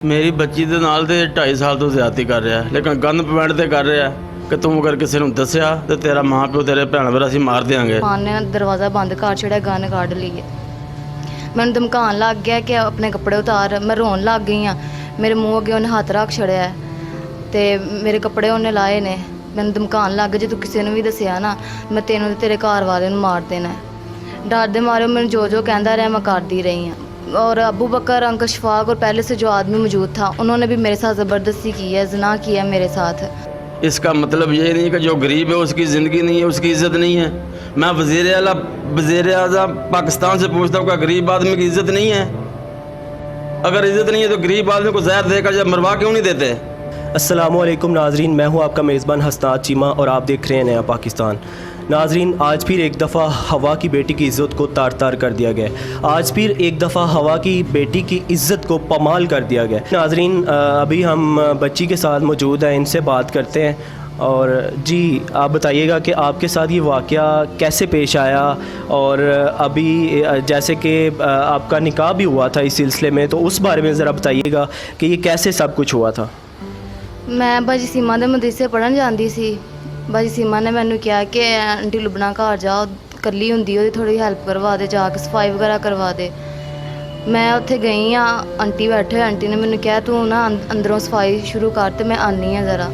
ਮੇਰੀ ਬੱਚੀ ਦੇ ਨਾਲ ਤੇ 2.5 ਸਾਲ ਤੋਂ ਜ਼ਿਆਦਤੀ ਕਰ ਰਿਹਾ ਲੇਕਿਨ ਗਨ ਪੁਆਇੰਟ ਤੇ ਕਰ ਰਿਹਾ ਕਿ ਤੂੰ ਅਗਰ ਕਿਸੇ ਨੂੰ ਦੱਸਿਆ ਤੇ ਤੇਰਾ ਮਾਂ ਪਿਓ ਤੇਰੇ ਭੈਣ ਭਰਾ ਅਸੀਂ ਮਾਰ ਦਿਆਂਗੇ। ਮਾਂ ਨੇ ਦਰਵਾਜ਼ਾ ਬੰਦ ਕਰ ਛੜਿਆ, ਗਨ ਕੱਢ ਲਈ ਹੈ। ਮੈਨੂੰ ਧਮਕਾਉਣ ਲੱਗ ਗਿਆ ਕਿ ਆਪਣੇ ਕੱਪੜੇ ਉਤਾਰ। ਮੈਂ ਰੋਣ ਲੱਗ ਗਈ ਹਾਂ। ਮੇਰੇ ਮੂੰਹ ਅੱਗੇ ਉਹਨੇ ਹੱਥ ਰੱਖ ਛੜਿਆ ਹੈ ਤੇ ਮੇਰੇ ਕੱਪੜੇ ਉਹਨੇ ਲਾਏ ਨੇ। ਮੈਨੂੰ ਧਮਕਾਉਣ ਲੱਗ ਜੇ ਤੂੰ ਕਿਸੇ ਨੂੰ ਵੀ ਦੱਸਿਆ ਨਾ ਮੈਂ ਤੈਨੂੰ ਤੇ ਤੇਰੇ ਘਰ ਵਾਲੇ ਨੂੰ ਮਾਰ ਦੇਣਾ। डर दे मारे मैंने जो कहता रहा मैं करती रही हूँ। और अबू बकर, अंकल शफाक और पहले से जो आदमी मौजूद था उन्होंने भी मेरे साथ ज़बरदस्ती की है, ज़िना किया मेरे साथ। इसका मतलब ये नहीं कि जो गरीब है उसकी ज़िंदगी नहीं है, उसकी इज़्ज़त नहीं है। मैं वज़ीर आज़म पाकिस्तान से पूछता हूँ क्या गरीब आदमी की इज़्ज़त नहीं है? अगर इज़्ज़त नहीं है तो गरीब आदमी को ज़हर देकर जब मरवा क्यों नहीं देते? अस्सलामुअलैकुम नाजरीन, मैं हूं आपका मेज़बान हसनात चीमा और आप देख रहे हैं नया पाकिस्तान। नाजरीन, आज फिर एक दफ़ा हवा की बेटी की इज़्ज़त को तार तार कर दिया गया। आज फिर एक दफ़ा हवा की बेटी की इज़्ज़त को पमाल कर दिया गया। नाजरीन, अभी हम बच्ची के साथ मौजूद हैं, इनसे बात करते हैं। और जी आप बताइएगा कि आपके साथ ये वाक़या कैसे पेश आया, और अभी जैसे कि आपका निकाह भी हुआ था इस सिलसिले में, तो उस बारे में ज़रा बताइएगा कि ये कैसे सब कुछ हुआ था। मैं भाजी सीमा ਦੇ ਮਦਰਸੇ ਪੜ੍ਹਨ ਜਾਂਦੀ ਸੀ। ਭਾਜੀ ਸੀਮਾ ਨੇ ਮੈਨੂੰ ਕਿਹਾ ਕਿ ਆਂਟੀ ਲੁਬਨਾ ਘਰ ਜਾ, ਇਕੱਲੀ ਹੁੰਦੀ ਉਹਦੀ ਥੋੜੀ ਹੈਲਪ ਕਰਵਾ ਦੇ, ਜਾ ਕੇ ਸਫਾਈ ਵਗੈਰਾ ਕਰਵਾ ਦੇ। ਮੈਂ ਉੱਥੇ ਗਈ ਆ, ਆਂਟੀ ਬੈਠੇ ਹੋਏ, ਆਂਟੀ ਨੇ ਮੈਨੂੰ ਕਿਹਾ ਤੂੰ ਨਾ ਅੰਦਰੋਂ ਸਫਾਈ ਸ਼ੁਰੂ ਕਰ ਤੇ ਮੈਂ ਆਨੀ ਆ ਜ਼ਰਾ।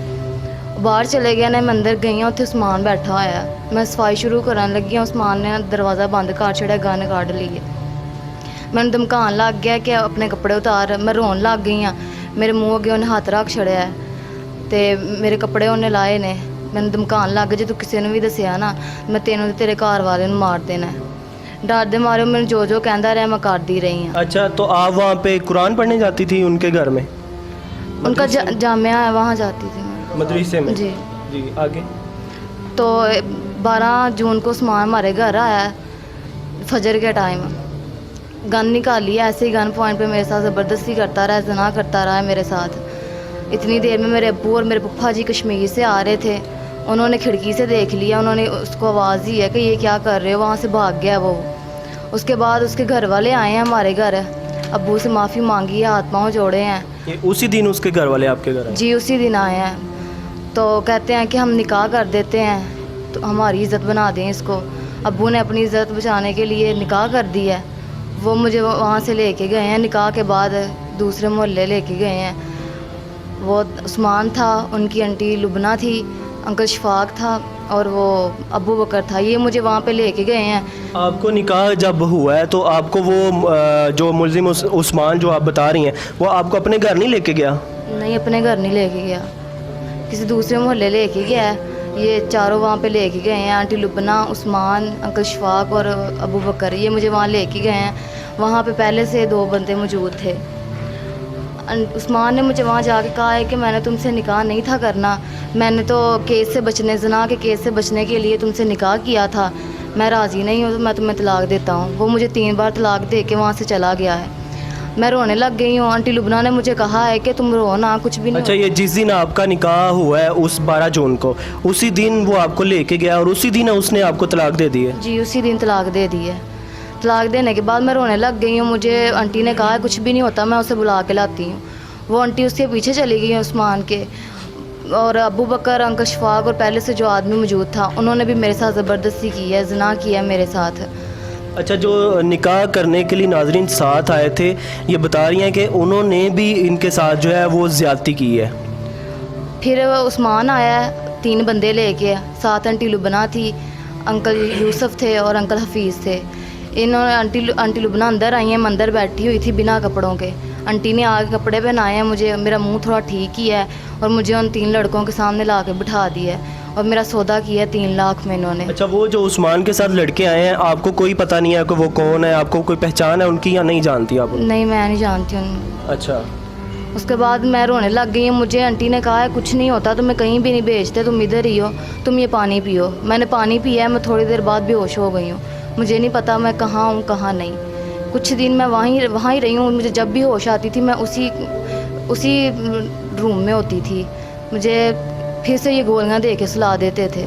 ਬਾਹਰ ਚਲੇ ਗਏ ਨੇ, ਮੈਂ ਅੰਦਰ ਗਈ ਆ, ਉੱਥੇ ਉਸਮਾਨ ਬੈਠਾ ਹੋਇਆ। ਮੈਂ ਸਫਾਈ ਸ਼ੁਰੂ ਕਰਨ ਲੱਗੀ, ਉਸਮਾਨ ਨੇ ਦਰਵਾਜ਼ਾ ਬੰਦ ਕਰ ਛੜਿਆ, ਗਨ ਕੱਢ ਲਈ ਹੈ। ਮੈਨੂੰ ਧਮਕਾਉਣ ਲੱਗ ਗਿਆ ਕਿ ਆਪਣੇ ਕੱਪੜੇ ਉਤਾਰ। ਮੈਂ ਰੋਣ ਲੱਗ ਗਈ ਆ। ਮੇਰੇ ਮੂੰਹ ਅੱਗੇ ਉਹਨੇ ਹੱਥ ਰੱਖ ਛੜਿਆ ਤੇ ਮੇਰੇ ਕੱਪੜੇ ਉਹਨੇ ਲਾਏ ਨੇ। ਮੈਨੂੰ ਧਮਕਾਉਣ ਲੱਗ ਜੇ ਤੂੰ ਕਿਸੇ ਨੂੰ ਵੀ ਦੱਸਿਆ ਨਾ ਮੈਂ ਤੈਨੂੰ ਤੇ ਤੇਰੇ ਘਰ ਵਾਲੇ ਨੂੰ ਮਾਰ ਦੇਣਾ। डर दे मारे मैंने जो कहता रहा मैं करती रही हूँ। अच्छा, तो आप वहाँ पे कुरान पढ़ने जाती थी उनके घर में? उनका जामिया है, वहाँ जाती थी मैं मदरसे में। जी जी आगे। तो 12 जून को उस्मान हमारे घर आया फजर के टाइम, गन निकाली है, ऐसे ही गन पॉइंट पे मेरे साथ ज़बरदस्ती करता रहा, ज़ना करता रहा है मेरे साथ। इतनी देर में मेरे अब्बू और मेरे पप्पा जी कश्मीर से आ रहे थे, उन्होंने खिड़की से देख लिया, उन्होंने उसको आवाज़ दी है कि ये क्या कर रहे हो, वहाँ से भाग गया वो। उसके बाद उसके घर वाले आए हैं हमारे घर, अब्बू से माफ़ी मांगी है, हाथ पाँव जोड़े हैं। ये उसी दिन उसके घर वाले आपके घर आए? जी उसी दिन आए हैं। तो कहते हैं कि हम निकाह कर देते हैं तो हमारी इज़्ज़त बना दें इसको। अब्बू ने अपनी इज़्ज़त बचाने के लिए निकाह कर दी है। वो मुझे वहाँ से लेके गए हैं, निकाह के बाद दूसरे मोहल्ले लेके गए हैं। वो उस्मान था, उनकी आंटी लुबना थी, अंकल शफाक था और वो अबू बकर था। ये मुझे वहाँ पे लेके गए हैं। आपको निकाह जब हुआ है तो आपको वो जो मुलजिम उस्मान जो आप बता रही हैं वो आपको अपने घर नहीं लेके गया? नहीं, अपने घर नहीं लेके गया, किसी दूसरे मोहल्ले लेके गया है। ये चारों वहाँ पे लेके गए हैं, आंटी लुबना, उस्मान, अंकल शफाक और अबू बकर, ये मुझे वहाँ लेके गए हैं। वहाँ पे पहले से 2 बंदे मौजूद थे। उस्मान ने मुझे वहाँ जाके कहा है कि मैंने तुमसे निकाह नहीं था करना, मैंने तो केस से बचने, ज़िना के केस से बचने के लिए तुमसे निकाह किया था, मैं राज़ी नहीं हूँ तो मैं तुम्हें तलाक देता हूँ। वो मुझे 3 बार तलाक दे के वहाँ से चला गया है। मैं रोने लग गई हूँ। आंटी लुबना ने मुझे कहा है कि तुम रो ना, कुछ भी नहीं। अच्छा, ये जिस दिन आपका निकाह हुआ है उस 12 जून को, उसी दिन वो आपको लेके गया और उसी दिन उसने आपको तलाक दे दी है? जी उसी दिन तलाक दे दी है। तलाक देने के बाद मैं रोने लग गई हूँ। मुझे आंटी ने कहा कुछ भी नहीं होता, मैं उसे बुला के लाती हूँ। वो आंटी उसके पीछे चली गई है उस्मान के। और अबू बकर, अंकल शफाक और पहले से जो आदमी मौजूद था उन्होंने भी मेरे साथ ज़बरदस्ती की है, ज़िना किया है मेरे साथ। अच्छा, जो निकाह करने के लिए नाजरीन साथ आए थे ये बता रही हैं कि उन्होंने भी इनके साथ जो है वो ज़्यादती की है। फिर उस्मान आया 3 बंदे लेके, साथ आंटी लुबना थी, अंकल यूसुफ थे और अंकल हफीज़ थे। इन्होंने आंटी लुबना अंदर आई हैं, मैं अंदर बैठी हुई थी बिना कपड़ों के। आंटी ने आगे कपड़े पहनाए हैं मुझे, मेरा मुंह थोड़ा ठीक किया है और मुझे उन 3 लड़कों के सामने ला के बिठा दिया है और मेरा सौदा किया है 3 लाख में इन्होंने। अच्छा, वो जो उस्मान के साथ लड़के आए हैं आपको कोई पता नहीं है कि वो कौन है? आपको कोई पहचान है उनकी या नहीं जानती आप? नहीं, मैं नहीं जानती उनको। अच्छा। उसके बाद मैं रोने लग गई हूँ। मुझे आंटी ने कहा है कुछ नहीं होता, तुम्हें कहीं भी नहीं भेजते, तुम इधर ही हो, तुम ये पानी पियो। मैंने पानी पिया है, मैं थोड़ी देर बाद बेहोश हो गई हूँ। मुझे नहीं पता मैं कहाँ हूँ कहाँ नहीं। कुछ दिन मैं वहाँ ही रही हूँ। मुझे जब भी होश आती थी मैं उसी रूम में होती थी। मुझे फिर से ये गोलियाँ दे के सुला देते थे।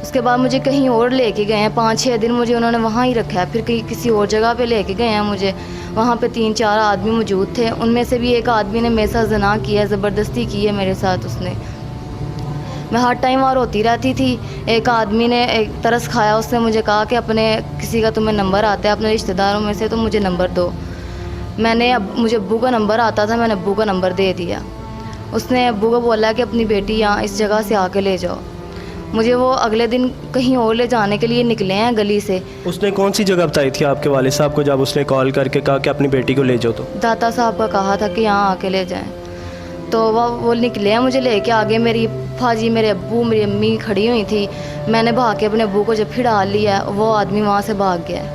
उसके बाद मुझे कहीं और लेके गए हैं, 5-6 दिन मुझे उन्होंने वहाँ ही रखा है। फिर कहीं किसी और जगह पे लेके गए हैं मुझे, वहाँ पे 3-4 आदमी मौजूद थे। उनमें से भी एक आदमी ने मेरे साथ ज़ना किया है, ज़बरदस्ती की है मेरे साथ उसने। मैं हर टाइम वहाँ रोती रहती थी। एक आदमी ने एक तरस खाया, उसने मुझे कहा कि अपने किसी का तुम्हें नंबर आता है अपने रिश्तेदारों में से तो मुझे नंबर दो। मुझे अब्बू का नंबर आता था, मैंने अब्बू का नंबर दे दिया। उसने अब्बू को बोला कि अपनी बेटी यहाँ इस जगह से आके ले जाओ। मुझे वो अगले दिन कहीं और ले जाने के लिए निकले हैं गली से। उसने कौन सी जगह बताई थी आपके वालिद साहब को जब उसने कॉल करके कहा कि अपनी बेटी को ले जाओ? तो दाता साहब का कहा था कि यहाँ आके ले जाएं। तो वो निकले हैं मुझे लेके। आगे मेरी फाजी, मेरे अब्बू, मेरी अम्मी खड़ी हुई थी। मैंने भाग के अपने अब्बू को जब फिर डाल लिया, वो आदमी वहाँ से भाग गया।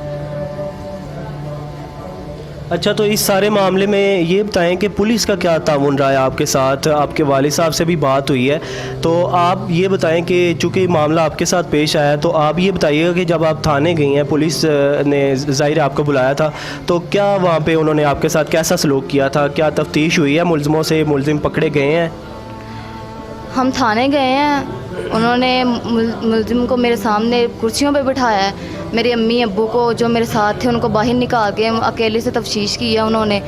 अच्छा, तो इस सारे मामले में ये बताएं कि पुलिस का क्या ताउन रहा है आपके साथ? आपके वालिद साहब से भी बात हुई है, तो आप ये बताएं कि चूँकि मामला आपके साथ पेश आया, तो आप ये बताइएगा कि जब आप थाने गई हैं, पुलिस ने ज़ाहिर आपको बुलाया था, तो क्या वहाँ पे उन्होंने आपके साथ कैसा सलूक किया था? क्या तफ्तीश हुई है मुलज़िमों से? मुलज़िम पकड़े गए हैं? हम थाने गए हैं, उन्होंने मुलज़िम को मेरे सामने कुर्सियों पे बिठाया है। मेरी अम्मी अब्बू को जो मेरे साथ थे उनको बाहर निकाल के अकेले से तफ्तीश की है। उन्होंने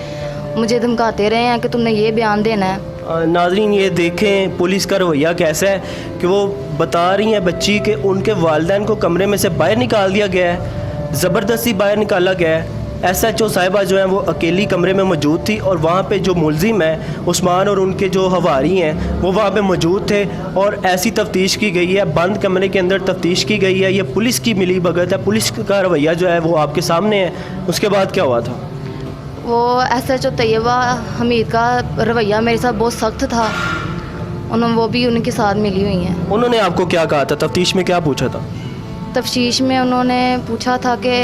मुझे धमकाते रहे हैं कि तुमने ये बयान देना है। नाज़रीन, ये देखें पुलिस का रवैया कैसा है कि वो बता रही हैं बच्ची कि उनके वालिदैन को कमरे में से बाहर निकाल दिया गया है, ज़बरदस्ती बाहर निकाला गया है। SHO साहिबा जो हैं वो अकेली कमरे में मौजूद थी और वहाँ पे जो मुलज़िम है उस्मान और उनके जो हवारी हैं वो वहाँ पे मौजूद थे और ऐसी तफ्तीश की गई है, बंद कमरे के अंदर तफ्तीश की गई है। ये पुलिस की मिली भगत है, पुलिस का रवैया जो है वो आपके सामने है। उसके बाद क्या हुआ था? वो SHO तैयबा हमीद का रवैया मेरे साथ बहुत सख्त था। वो भी उनके साथ मिली हुई हैं। उन्होंने आपको क्या कहा था? तफ्तीश में क्या पूछा था? तफ्तीश में उन्होंने पूछा था कि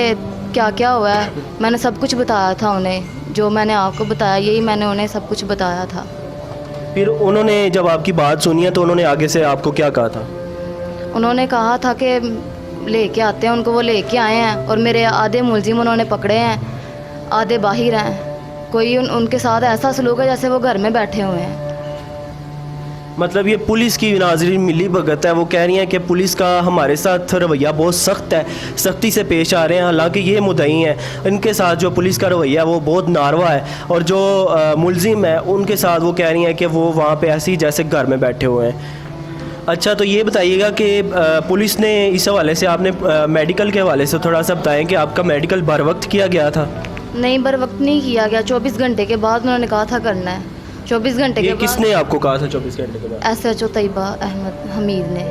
क्या क्या हुआ है। मैंने सब कुछ बताया था उन्हें, जो मैंने आपको बताया यही मैंने उन्हें सब कुछ बताया था। फिर उन्होंने जब आपकी बात सुनी है तो उन्होंने आगे से आपको क्या कहा था? उन्होंने कहा था कि लेके आते हैं उनको। वो लेके आए हैं और मेरे आधे मुलजिम उन्होंने पकड़े हैं, आधे बाहर हैं। कोई उनके साथ ऐसा सलूक है जैसे वो घर में बैठे हुए हैं। मतलब ये पुलिस की नाज़रीन मिली भगत है। वो कह रही हैं कि पुलिस का हमारे साथ रवैया बहुत सख्त है, सख्ती से पेश आ रहे हैं। हालांकि ये मुद्दई हैं, इनके साथ जो पुलिस का रवैया वो बहुत नारवा है और जो मुलजिम है उनके साथ वो कह रही हैं कि वो वहाँ पे ऐसे ही जैसे घर में बैठे हुए हैं। अच्छा, तो ये बताइएगा कि पुलिस ने इस हवाले से आपने मेडिकल के हवाले से थोड़ा सा बताएं कि आपका मेडिकल बर वक्त किया गया था? नहीं, बर वक्त नहीं किया गया। 24 घंटे के बाद उन्होंने कहा था करना है। 24 घंटे के बाद। किसने आपको कहा था 24 घंटे के बाद? SHO तैयबा अहमद हमीद ने।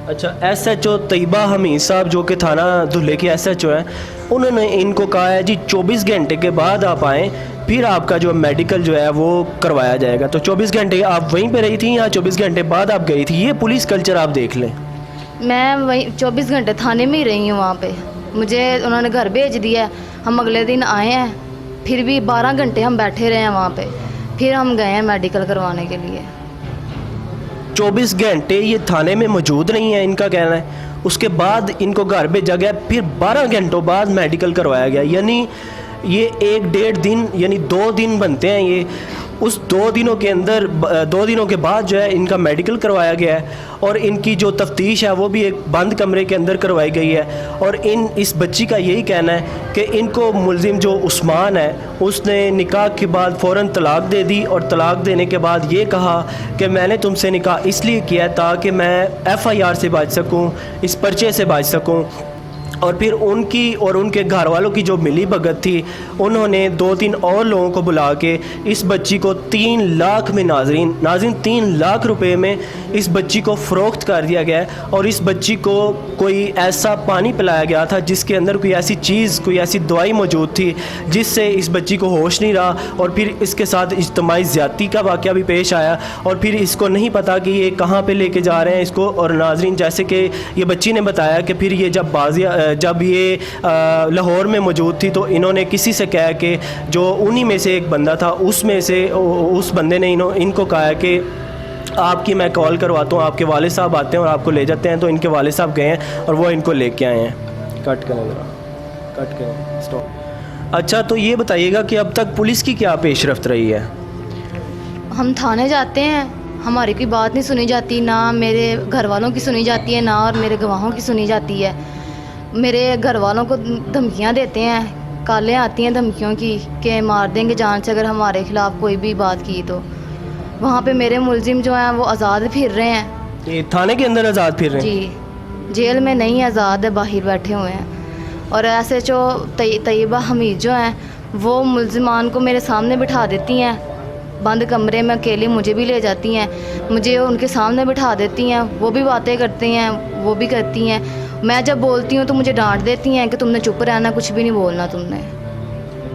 अच्छा, SHO तैयबा हमीद साहब जो कि थाना धुले के SHO हैं, उन्होंने इनको कहा है जी 24 घंटे के बाद आप आएँ, फिर आपका जो मेडिकल जो है वो करवाया जाएगा। तो 24 घंटे आप वहीं पे रही थी या 24 घंटे बाद आप गई थी? ये पुलिस कल्चर आप देख लें। मैं वहीं 24 घंटे थाने में ही रही हूँ। वहाँ पे मुझे उन्होंने घर भेज दिया है। हम अगले दिन आए हैं, फिर भी 12 घंटे हम बैठे रहे हैं वहाँ पे। फिर हम गए हैं मेडिकल करवाने के लिए। 24 घंटे ये थाने में मौजूद नहीं है, इनका कहना है। उसके बाद इनको घर भेजा गया, फिर 12 घंटों बाद मेडिकल करवाया गया। यानी ये 1-1.5 दिन यानी 2 दिन बनते हैं ये। उस 2 दिनों के अंदर 2 दिनों के बाद जो है इनका मेडिकल करवाया गया है और इनकी जो तफ्तीश है वो भी एक बंद कमरे के अंदर करवाई गई है। और इस बच्ची का यही कहना है कि इनको मुलजिम जो उस्मान है उसने निकाह के बाद फ़ौरन तलाक दे दी और तलाक देने के बाद ये कहा कि मैंने तुमसे निकाह इसलिए किया ताकि मैं FIR से बच सकूं, इस पर्चे से बच सकूं। और फिर उनकी और उनके घर वालों की जो मिली भगत थी, उन्होंने 2-3 और लोगों को बुला के इस बच्ची को 3 लाख में नाज़रीन 3 लाख रुपए में इस बच्ची को फ़रोख्त कर दिया गया है। और इस बच्ची को कोई ऐसा पानी पिलाया गया था जिसके अंदर कोई ऐसी चीज़, कोई ऐसी दवाई मौजूद थी जिससे इस बच्ची को होश नहीं रहा। और फिर इसके साथ इज्तिमाई ज़्यादती का वाक़या भी पेश आया और फिर इसको नहीं पता कि ये कहाँ पे लेके जा रहे हैं इसको। और नाज़रीन, जैसे कि ये बच्ची ने बताया कि फिर ये जब ये लाहौर में मौजूद थी तो इन्होंने किसी से कहा कि जो उन्हीं में से एक बंदा था उसमें से उस बंदे ने इनको कहा कि आपकी मैं कॉल करवाता हूँ, आपके वाले साहब आते हैं और आपको ले जाते हैं। तो इनके वाले साहब गए हैं और वो इनको लेके आए हैं। कट करें स्टॉप। अच्छा, तो ये बताइएगा कि अब तक पुलिस की क्या पेशरफ्त रही है? हम थाने जाते हैं, हमारी कोई बात नहीं सुनी जाती, ना मेरे घर वालों की सुनी जाती है, ना और मेरे गवाहों की सुनी जाती है। मेरे घर वालों को धमकियां देते हैं कॉलें आती हैं धमकियों की कि मार देंगे जान से अगर हमारे ख़िलाफ़ कोई भी बात की तो। वहाँ पे मेरे मुलजिम जो हैं वो आज़ाद फिर रहे हैं। ये थाने के अंदर आज़ाद फिर रहे हैं? जी, जेल में नहीं, आज़ाद है, बाहर बैठे हुए हैं। और ऐसे जो तैयबा हमीद जो हैं वो मुलजिमान को मेरे सामने बिठा देती हैं, बंद कमरे में अकेले मुझे भी ले जाती हैं, मुझे उनके सामने बिठा देती हैं, वो भी बातें करती हैं, वो भी करती हैं। मैं जब बोलती हूँ तो मुझे डांट देती हैं कि तुमने चुप रहना, कुछ भी नहीं बोलना तुमने।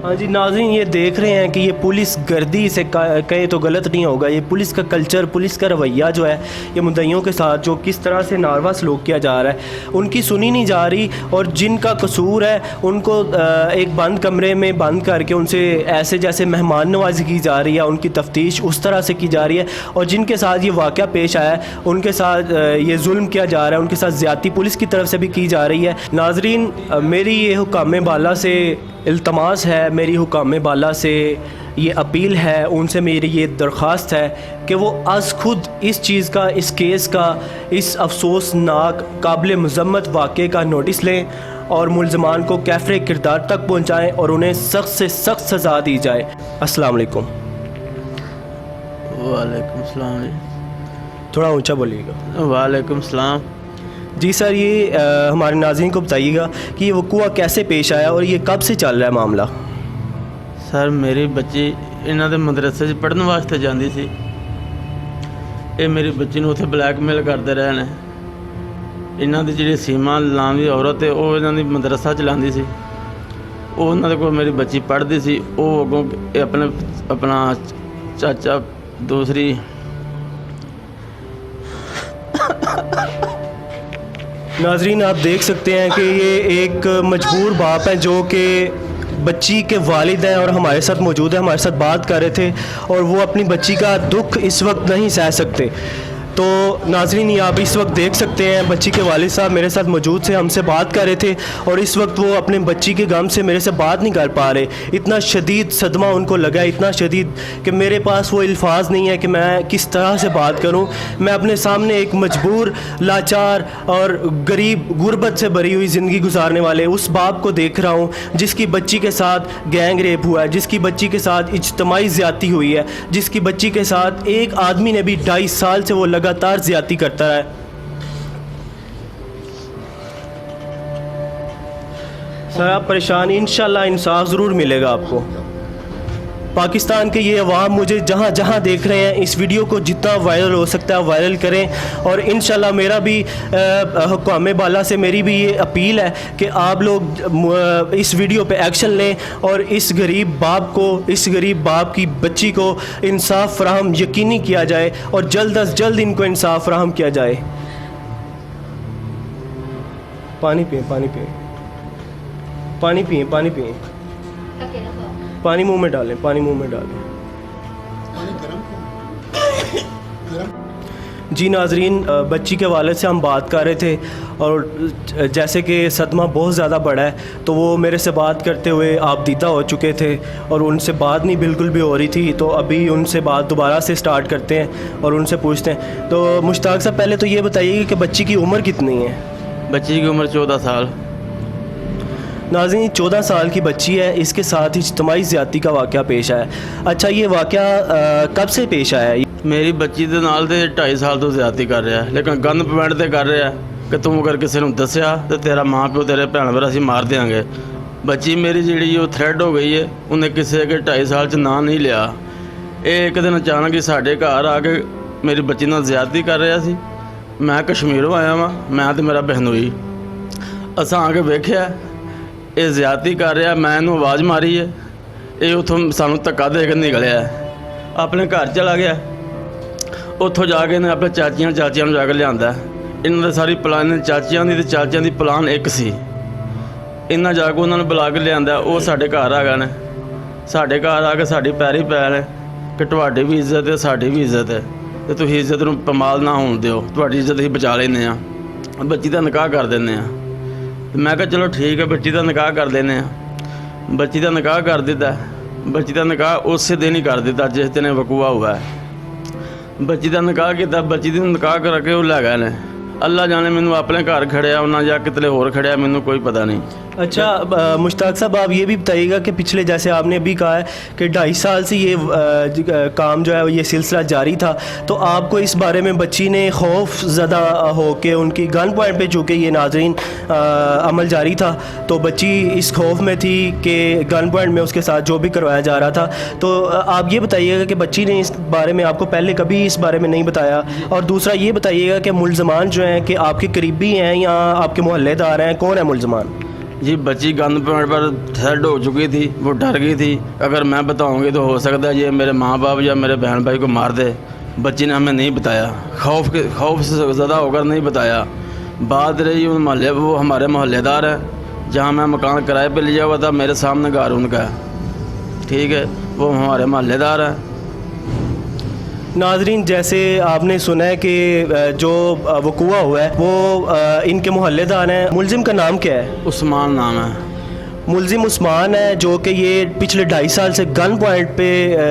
हाँ जी नाज़रीन, ये देख रहे हैं कि ये पुलिस गर्दी से कहे तो गलत नहीं होगा, ये पुलिस का कल्चर, पुलिस का रवैया जो है, ये मुद्दइयों के साथ जो किस तरह से नारवा सलूक किया जा रहा है, उनकी सुनी नहीं जा रही। और जिनका कसूर है उनको एक बंद कमरे में बंद करके उनसे ऐसे जैसे मेहमान नवाजी की जा रही है, उनकी तफ्तीश उस तरह से की जा रही है। और जिनके साथ ये वाक़या पेश आया है उनके साथ ये जुल्म किया जा रहा है, उनके साथ ज़्यादती पुलिस की तरफ से भी की जा रही है। नाज़रीन, मेरी ये हुकाम बाला से इल्तमास है, मेरी हुकाम बाला से ये अपील है, उनसे मेरी ये दरख्वास्त है कि वो आज खुद इस चीज़ का, इस केस का, इस अफसोसनाक काबिल मज़म्मत वाक़े का नोटिस लें और मुलज़मान को कैफ़रे किरदार तक पहुँचाएँ और उन्हें सख्त से सख्त सज़ा दी जाए। अस्सलाम वालेकुम। वालेकुम सलाम। थोड़ा ऊंचा बोलिएगा। वालेकुम सलाम। जी सर, ये हमारे नाज़रीन को बताइएगा कि ये वक़ूआ कैसे पेश आया और ये कब से चल रहा है मामला? सर मेरी बच्ची इन्हों के मदरसे च पढ़ने वास्ते जाती सी, ये मेरी बच्ची नूं उत्थे ब्लैकमेल करते रहे ने। इन्हों की जी सीमा नाम की औरत है, वो इन्हों की मदरसा चलाती सी, वो उन्होंने कोल मेरी बच्ची पढ़ती सी। वो अगों अपना चाचा दूसरी नाज़रीन, आप देख सकते हैं कि ये एक मजबूर बाप है जो कि बच्ची के वालिद हैं और हमारे साथ मौजूद है, हमारे साथ बात कर रहे थे और वो अपनी बच्ची का दुख इस वक्त नहीं सह सकते। तो नाज़रीन, ये आप इस वक्त देख सकते हैं बच्ची के वालिद साहब मेरे साथ मौजूद थे, हमसे बात कर रहे थे और इस वक्त वो अपने बच्ची के गम से मेरे से बात नहीं कर पा रहे। इतना शदीद सदमा उनको लगा, इतना शदीद कि मेरे पास वो अल्फाज नहीं है कि मैं किस तरह से बात करूं। मैं अपने सामने एक मजबूर, लाचार और गरीब, गुर्बत से भरी हुई ज़िंदगी गुजारने वाले उस बाप को देख रहा हूं जिसकी बच्ची के साथ गैंग रेप हुआ है, जिसकी बच्ची के साथ इज्तमाई ज़्यादती हुई है, जिसकी बच्ची के साथ एक आदमी ने भी 2.5 साल से वो लगातार ज़्यादती करता है। सर आप परेशान, इंशाल्लाह इंसाफ ज़रूर मिलेगा आपको। पाकिस्तान के ये अवाम मुझे जहाँ जहाँ देख रहे हैं, इस वीडियो को जितना वायरल हो सकता है वायरल करें और इंशाल्लाह मेरा भी हुक्काम बाला से मेरी भी ये अपील है कि आप लोग इस वीडियो पे एक्शन लें और इस गरीब बाप को, इस गरीब बाप की बच्ची को इंसाफ फराहम यकीनी किया जाए और जल्द अज जल्द इनको इंसाफ फराहम किया जाए। पानी पिए, पानी पिए, पानी पिए, पानी पिए, पानी मुंह में डालें, पानी मुंह में डालें। जी नाज़रीन, बच्ची के वालिद से हम बात कर रहे थे और जैसे कि सदमा बहुत ज़्यादा बड़ा है तो वो मेरे से बात करते हुए आपदीदा हो चुके थे और उनसे बात नहीं बिल्कुल भी हो रही थी। तो अभी उनसे बात दोबारा से स्टार्ट करते हैं और उनसे पूछते हैं। तो मुश्ताक साहब, पहले तो ये बताइए कि बच्ची की उम्र कितनी है? बच्ची की उम्र 14 साल। नाज़रीन, 14 साल की बच्ची है, इसके साथ इज्तमाई ज़्यादती का वाक़या पेश आया। अच्छा, ये वाक़या कब से पेश आया? मेरी बच्ची ਦੇ ਨਾਲ ਤੇ 2.5 ਸਾਲ ਤੋਂ ਜ਼ਿਆਦਤੀ ਕਰ ਰਿਹਾ, ਲੇਕਿਨ ਗੰਦ ਪਵੈਂਟ ਤੇ ਕਰ ਰਿਹਾ ਕਿ ਤੂੰ ਅਗਰ ਕਿਸੇ ਨੂੰ ਦੱਸਿਆ ਤੇ ਤੇਰਾ ਮਾਂ ਪਿਓ ਤੇਰੇ ਭੈਣ ਭਰਾ ਅਸੀਂ ਮਾਰ ਦਿਆਂਗੇ। ਬੱਚੀ ਮੇਰੀ ਜਿਹੜੀ ਉਹ ਥ੍ਰੈਡ ਹੋ ਗਈ ਹੈ, ਉਹਨੇ ਕਿਸੇ ਅਗੇ 2.5 ਸਾਲ 'ਚ ਨਾਂ ਨਹੀਂ ਲਿਆ। ਇਹ ਇੱਕ ਦਿਨ ਅਚਾਨਕ ਹੀ ਸਾਡੇ ਘਰ ਆ ਕੇ ਮੇਰੀ ਬੱਚੀ ਨਾਲ ਜ਼ਿਆਦਤੀ ਕਰ ਰਿਹਾ ਸੀ। ਮੈਂ ਕਸ਼ਮੀਰੋਂ ਆਇਆ ਵਾਂ, ਮੈਂ ਤੇ ਮੇਰਾ ਬਹਿਨੋਈ ਅਸਾਂ ਆ ਕੇ ਵੇਖਿਆ ਇਹ ਜ਼ਿਆਦਤੀ ਕਰ ਰਿਹਾ। ਮੈਂ ਇਹਨੂੰ ਆਵਾਜ਼ ਮਾਰੀ ਹੈ, ਇਹ ਉੱਥੋਂ ਸਾਨੂੰ ਧੱਕਾ ਦੇ ਕੇ ਨਿਕਲਿਆ, ਆਪਣੇ ਘਰ ਚਲਾ ਗਿਆ। ਉੱਥੋਂ ਜਾ ਕੇ ਇਹਨੇ ਆਪਣੇ ਚਾਚੀਆਂ ਨੂੰ ਜਾ ਕੇ ਲਿਆਂਦਾ। ਇਹਨਾਂ ਦੇ ਸਾਰੀ ਪਲਾਨ ਚਾਚੀਆਂ ਦੀ ਤੇ ਚਾਚਿਆਂ ਦੀ ਪਲਾਨ ਇੱਕ ਸੀ। ਇਹਨਾਂ ਜਾ ਕੇ ਉਹਨਾਂ ਨੂੰ ਬੁਲਾ ਕੇ ਲਿਆਂਦਾ। ਉਹ ਸਾਡੇ ਘਰ ਆ ਗਏ ਨੇ, ਸਾਡੇ ਘਰ ਆ ਕੇ ਸਾਡੀ ਪੈਰੀ ਪੈ ਨੇ ਕਿ ਤੁਹਾਡੀ ਵੀ ਇੱਜ਼ਤ ਹੈ, ਸਾਡੀ ਵੀ ਇੱਜ਼ਤ ਹੈ ਤੇ ਤੁਸੀਂ ਇੱਜ਼ਤ ਨੂੰ ਪਮਾਲ ਨਾ ਹੋਣ ਦਿਓ, ਤੁਹਾਡੀ ਇੱਜ਼ਤ ਅਸੀਂ ਬਚਾ ਲੈਂਦੇ ਹਾਂ, ਬੱਚੀ ਦਾ ਨਿਕਾਹ ਕਰ ਦਿੰਦੇ ਹਾਂ। ਮੈਂ ਕਿਹਾ ਚਲੋ ਠੀਕ ਹੈ, ਬੱਚੀ ਦਾ ਨਿਕਾਹ ਕਰ ਦਿੰਦੇ ਹਾਂ। ਬੱਚੀ ਦਾ ਨਿਕਾਹ ਕਰ ਦਿੱਤਾ। ਬੱਚੀ ਦਾ ਨਿਕਾਹ ਉਸੇ ਦਿਨ ਹੀ ਕਰ ਦਿੱਤਾ ਜਿਸ ਦਿਨ ਵਕੂਆ ਹੋਇਆ। ਬੱਚੀ ਦਾ ਨਿਕਾਹ ਕੀਤਾ, ਬੱਚੀ ਦਾ ਨਿਕਾਹ ਕਰਕੇ ਉਹ ਲੈ ਗਏ ਨੇ। ਅੱਲਾ ਜਾਣੇ ਮੈਨੂੰ ਆਪਣੇ ਘਰ ਖੜਿਆ ਉਹਨਾਂ ਜਾਂ ਕਿਤੇ ਹੋਰ ਖੜਿਆ, ਮੈਨੂੰ ਕੋਈ ਪਤਾ ਨਹੀਂ। अच्छा मुश्ताक साहब, आप ये भी बताइएगा कि पिछले, जैसे आपने अभी कहा है कि 2.5 साल से ये काम जो है ये सिलसिला जारी था, तो आपको इस बारे में बच्ची ने खौफ ज़दा हो के उनकी गन पॉइंट पे चूँकि ये नाजरीन अमल जारी था, तो बच्ची इस खौफ में थी कि गन पॉइंट में उसके साथ जो भी करवाया जा रहा था। तो आप ये बताइएगा कि बच्ची ने इस बारे में आपको पहले कभी इस बारे में नहीं बताया, और दूसरा ये बताइएगा कि मुलजमान जो हैं कि आपके करीबी हैं या आपके मोहल्लेदार हैं, कौन है मुलजमान? जी बच्ची गन पॉइंट पर थ्रेड हो चुकी थी, वो डर गई थी, अगर मैं बताऊंगी तो हो सकता है ये मेरे माँ बाप या मेरे बहन भाई को मार दे। बच्ची ने हमें नहीं बताया, खौफ से ज़्यादा होकर नहीं बताया। बात रही उन मोहल्ले, वो हमारे मोहल्लेदार हैं, जहाँ मैं मकान किराए पे लिया हुआ था, मेरे सामने घर उनका है, ठीक है, वो हमारे मोहल्लेदार हैं। नाजरीन, जैसे आपने सुना है कि जो वक़ूआ हुआ है वो इनके मोहल्लेदार हैं। मुलजिम का नाम क्या है? उस्मान नाम है। मुलजिम उस्मान है, जो कि ये पिछले 2.5 साल से गन पॉइंट पे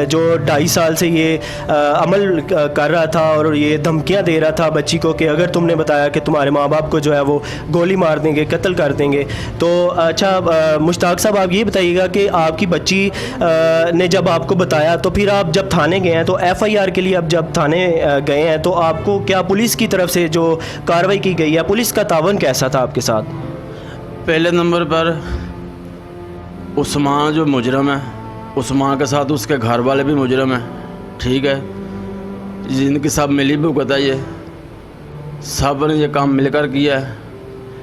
जो 2.5 साल से ये अमल कर रहा था और ये धमकियां दे रहा था बच्ची को कि अगर तुमने बताया कि तुम्हारे माँ बाप को जो है वो गोली मार देंगे, कत्ल कर देंगे। तो अच्छा मुश्ताक साहब, आप ये बताइएगा कि आपकी बच्ची ने जब आपको बताया तो फिर आप जब थाने गए हैं, तो FIR के लिए अब जब थाने गए हैं तो आपको क्या पुलिस की तरफ से जो कार्रवाई की गई है, पुलिस का तावन कैसा था आपके साथ? पहले नंबर पर उस्मान जो मुजरम है, उस्मान के साथ उसके घर वाले भी मुजरम हैं, ठीक है, जिनकी सब मिली भुगत है, ये सब ने ये काम मिलकर किया है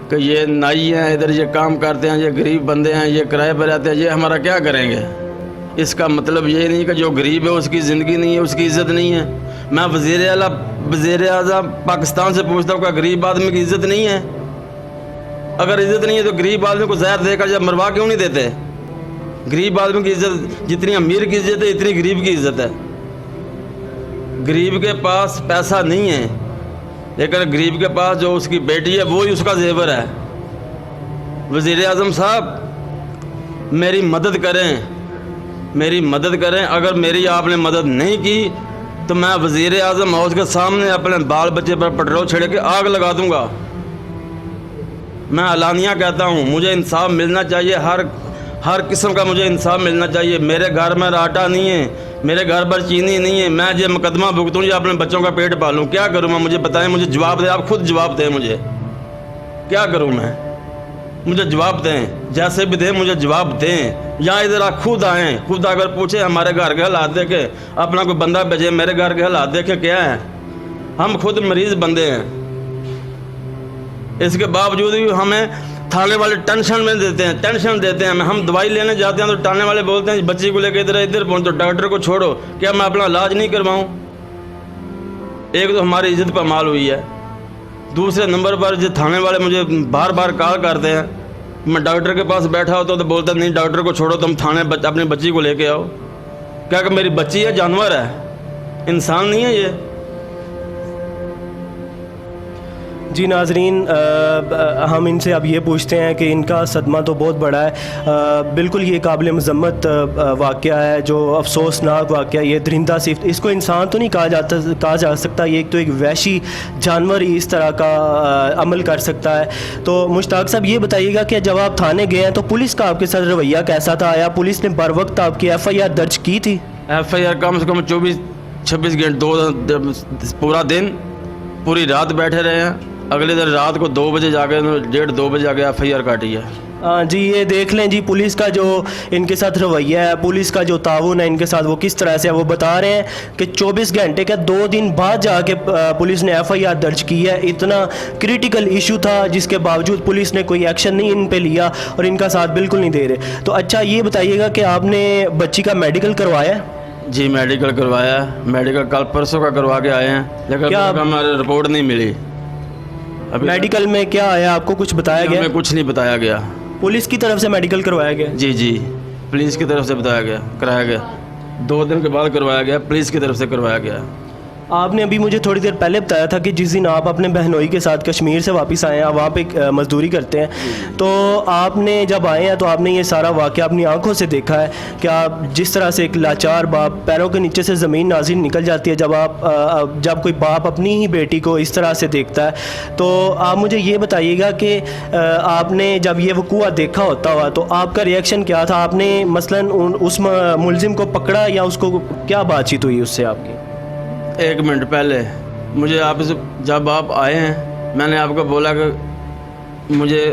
कि ये नाई हैं, इधर ये काम करते हैं, ये गरीब बंदे हैं, ये किराए पर रहते हैं, ये हमारा क्या करेंगे। इसका मतलब ये नहीं कि जो गरीब है उसकी ज़िंदगी नहीं है, उसकी इज़्ज़त नहीं है। मैं वज़ीर आज़म पाकिस्तान से पूछता हूँ, क्या गरीब आदमी की इज़्ज़त नहीं है? अगर इज़्ज़त नहीं है तो गरीब आदमी को जहर देकर जब मरवा क्यों नहीं देते? गरीब आदमी की इज़्ज़त, जितनी अमीर की इज़्ज़त है इतनी गरीब की इज़्ज़त है। गरीब के पास पैसा नहीं है, लेकिन गरीब के पास जो उसकी बेटी है वो ही उसका जेवर है। वज़ीर आज़म साहब मेरी मदद करें, मेरी मदद करें। अगर मेरी आपने मदद नहीं की तो मैं वज़ीर आज़म हाउस के सामने अपने बाल बच्चे पर पेट्रोल छिड़क के आग लगा दूंगा। मैं अलानिया कहता हूँ, मुझे इंसाफ मिलना चाहिए, हर किस्म का मुझे इंसाफ मिलना चाहिए। मेरे घर में आटा नहीं है, मेरे घर पर चीनी नहीं है, मैं ये मुकदमा भुगतूँ या अपने बच्चों का पेट पालूँ? क्या करूँ मैं? मुझे बताएं, मुझे जवाब दें, आप खुद जवाब दें, मुझे क्या करूँ मैं? मुझे जवाब दें, जैसे भी दें मुझे जवाब दें। या इधर आप खुद आएँ, खुद अगर पूछे हमारे घर के हालात देखे, अपना कोई बंदा भेजे मेरे घर के हालात देखे क्या है। हम खुद मरीज़ बंदे हैं, इसके बावजूद भी हमें थाने वाले टेंशन देते हैं। हम दवाई लेने जाते हैं तो थाने वाले बोलते हैं बच्ची को लेकर इधर पहुँच, तो डॉक्टर को छोड़ो, क्या मैं अपना इलाज नहीं करवाऊँ? एक तो हमारी इज्जत पर माल हुई है, दूसरे नंबर पर जो थाने वाले मुझे बार बार कॉल करते हैं, मैं डॉक्टर के पास बैठा होता तो बोलता नहीं डॉक्टर को छोड़ो, तुम थाने अपनी बच्ची को लेके आओ। क्या कि मेरी बच्ची है, जानवर है, इंसान नहीं है ये। जी नाजरीन, हम इनसे अब ये पूछते हैं कि इनका सदमा तो बहुत बड़ा है, बिल्कुल ये काबिल मज़म्मत वाक़या है, जो अफसोसनाक वाक़या। ये दरिंदा सिर्फ, इसको इंसान तो नहीं कहा जा सकता, ये तो एक वहशी जानवर ही इस तरह का अमल कर सकता है। तो मुश्ताक साहब ये बताइएगा कि जब आप थाने गए हैं तो पुलिस का आपके साथ रवैया कैसा था? आया पुलिस ने बर वक्त आपकी FIR दर्ज की थी? FIR कम से कम 24-26 घंटे, पूरा दिन पूरी रात बैठे रहे हैं। अगले दिन रात को 2 बजे जाके 1:30-2 बजे जाके FIR काटी है। हाँ जी, ये देख लें जी, पुलिस का जो इनके साथ रवैया है, पुलिस का जो ताउन है इनके साथ, वो किस तरह से है। वो बता रहे हैं कि 24 घंटे के 2 दिन बाद जाके पुलिस ने FIR दर्ज की है। इतना क्रिटिकल इशू था जिसके बावजूद पुलिस ने कोई एक्शन नहीं इन पे लिया और इनका साथ बिल्कुल नहीं दे रहे। तो अच्छा ये बताइएगा कि आपने बच्ची का मेडिकल करवाया? जी मेडिकल करवाया, मेडिकल कल परसों का करवा के आए हैं, लेकिन क्या हमारे रिपोर्ट नहीं मिली। अभी मेडिकल में क्या आया, आपको कुछ बताया गया? हमें कुछ नहीं बताया गया। पुलिस की तरफ से मेडिकल करवाया गया? जी पुलिस की तरफ से बताया गया, कराया गया, 2 दिन के बाद करवाया गया, पुलिस की तरफ से करवाया गया। آپ نے ابھی مجھے تھوڑی دیر پہلے بتایا تھا کہ جس دن آپ اپنے بہنوئی کے ساتھ کشمیر سے واپس آئے ہیں، آپ وہاں پہ مزدوری کرتے ہیں، تو آپ نے جب آئے ہیں تو آپ نے یہ سارا واقعہ اپنی آنکھوں سے دیکھا ہے کہ آپ جس طرح سے ایک لاچار باپ، پیروں کے نیچے سے زمین ناظرین نکل جاتی ہے جب کوئی باپ اپنی ہی بیٹی کو اس طرح سے دیکھتا ہے. تو آپ مجھے یہ بتائیے گا کہ آپ نے جب یہ وقوع دیکھا ہوتا ہوا تو آپ کا ریئیکشن کیا تھا؟ آپ نے مثلاً اس ملزم کو پکڑا یا اس کو کیا بات چیت ہوئی اس سے آپ کی؟ 1 منٹ پہلے مجھے آپ سے جب آپ آئے ہیں میں نے آپ کو بولا کہ مجھے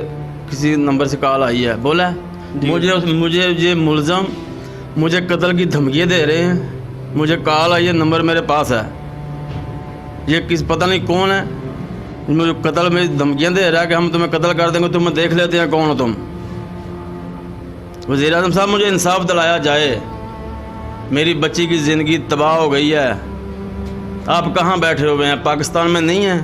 کسی نمبر سے کال آئی ہے، بولا مجھے یہ ملزم مجھے قتل کی دھمکیاں دے رہے ہیں، مجھے کال آئی ہے، نمبر میرے پاس ہے، یہ پتہ نہیں کون ہے، مجھے قتل میں دھمکیاں دے رہا ہے کہ ہم تمہیں قتل کر دیں گے، تمہیں دیکھ لیتے ہیں کون ہو تم. وزیر اعظم صاحب مجھے انصاف دلایا جائے، میری بچی کی زندگی تباہ ہو گئی ہے. آپ کہاں بیٹھے ہوئے ہیں؟ پاکستان میں نہیں ہیں؟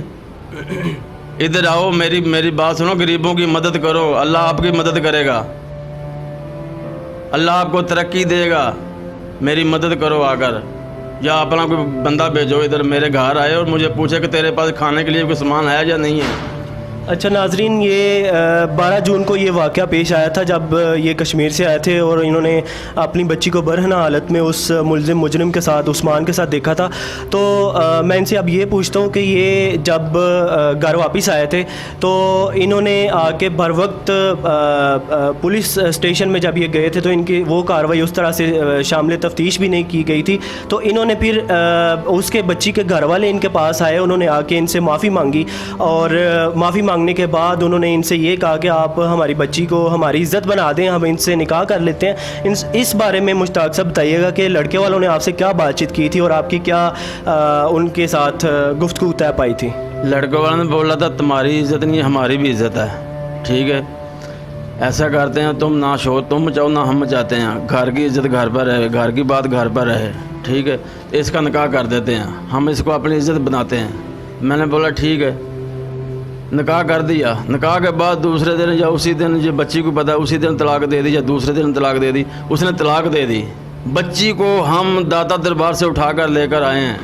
ادھر آؤ، میری بات سنو، غریبوں کی مدد کرو، اللہ آپ کی مدد کرے گا، اللہ آپ کو ترقی دے گا. میری مدد کرو آ کر، یا اپنا کوئی بندہ بھیجو ادھر میرے گھر آئے اور مجھے پوچھے کہ تیرے پاس کھانے کے لیے کوئی سامان ہے یا نہیں ہے. اچھا ناظرین، یہ 12 جون کو یہ واقعہ پیش آیا تھا جب یہ کشمیر سے آئے تھے اور انہوں نے اپنی بچی کو برہنہ حالت میں اس مجرم کے ساتھ، عثمان کے ساتھ دیکھا تھا. تو میں ان سے اب یہ پوچھتا ہوں کہ یہ جب گھر واپس آئے تھے تو انہوں نے آ کے بر وقت پولیس اسٹیشن میں جب یہ گئے تھے تو ان کی وہ کارروائی اس طرح سے شامل تفتیش بھی نہیں کی گئی تھی. تو انہوں نے پھر اس کے بچی کے گھر والے ان کے پاس آئے، انہوں نے آ کے ان سے معافی مانگی، اور معافی مانگنے کے بعد انہوں نے ان سے یہ کہا کہ آپ ہماری بچی کو ہماری عزت بنا دیں، ہم ان سے نکاح کر لیتے ہیں. اس بارے میں مشتاق صاحب بتائیے گا کہ لڑکے والوں نے آپ سے کیا بات چیت کی تھی اور آپ کی کیا ان کے ساتھ گفتگو طے پائی تھی؟ لڑکوں والوں نے بولا تھا تمہاری عزت نہیں ہماری بھی عزت ہے، ٹھیک ہے، ایسا کرتے ہیں تم نہ شور تم مچاؤ نہ ہم مچاتے ہیں، گھر کی عزت گھر پر رہے، گھر کی بات گھر پر رہے، ٹھیک ہے، اس کا نکاح کر دیتے ہیں، ہم اس کو اپنی عزت بناتے ہیں. میں نے بولا ٹھیک ہے، نکاح کر دیا. نکاح کے بعد دوسرے دن یا اسی دن جو بچی کو پتا اسی دن طلاق دے دی یا دوسرے دن طلاق دے دی، اس نے طلاق دے دی. بچی کو ہم داتا دربار سے اٹھا کر لے کر آئے ہیں.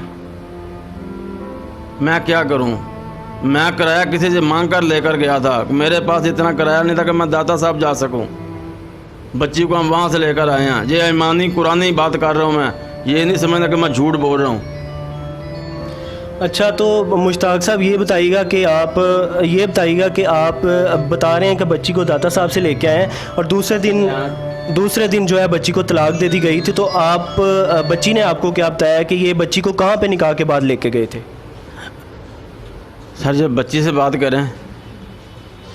میں کیا کروں؟ میں کرایہ کسی سے مانگ کر لے کر گیا تھا، میرے پاس اتنا کرایہ نہیں تھا کہ میں داتا صاحب جا سکوں. بچی کو ہم وہاں سے لے کر آئے ہیں. یہ ایمانی قرآنی بات کر رہا ہوں، میں یہ نہیں سمجھنا کہ میں جھوٹ بول رہا ہوں. اچھا، تو مشتاق صاحب یہ بتائیے گا کہ آپ بتا رہے ہیں کہ بچی کو داتا صاحب سے لے کے آئے ہیں اور دوسرے دن جو ہے بچی کو طلاق دے دی گئی تھی، تو بچی نے آپ کو کیا بتایا کہ یہ بچی کو کہاں پہ نکاح کے بعد لے کے گئے تھے؟ سر جب بچی سے بات کریں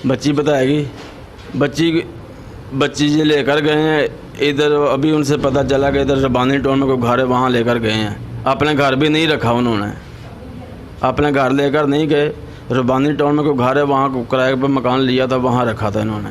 بچی بتائے گی. بچی جی لے کر گئے ہیں ادھر، ابھی ان سے پتہ چلا کہ ادھر ربانی ٹاؤن میں کوئی گھر ہے وہاں لے کر گئے ہیں. اپنے گھر بھی نہیں رکھا انہوں نے، اپنے گھر لے کر نہیں گئے، ربانی ٹاؤن میں کوئی گھر ہے وہاں کو کرائے پہ مکان لیا تھا وہاں رکھا تھا انہوں نے.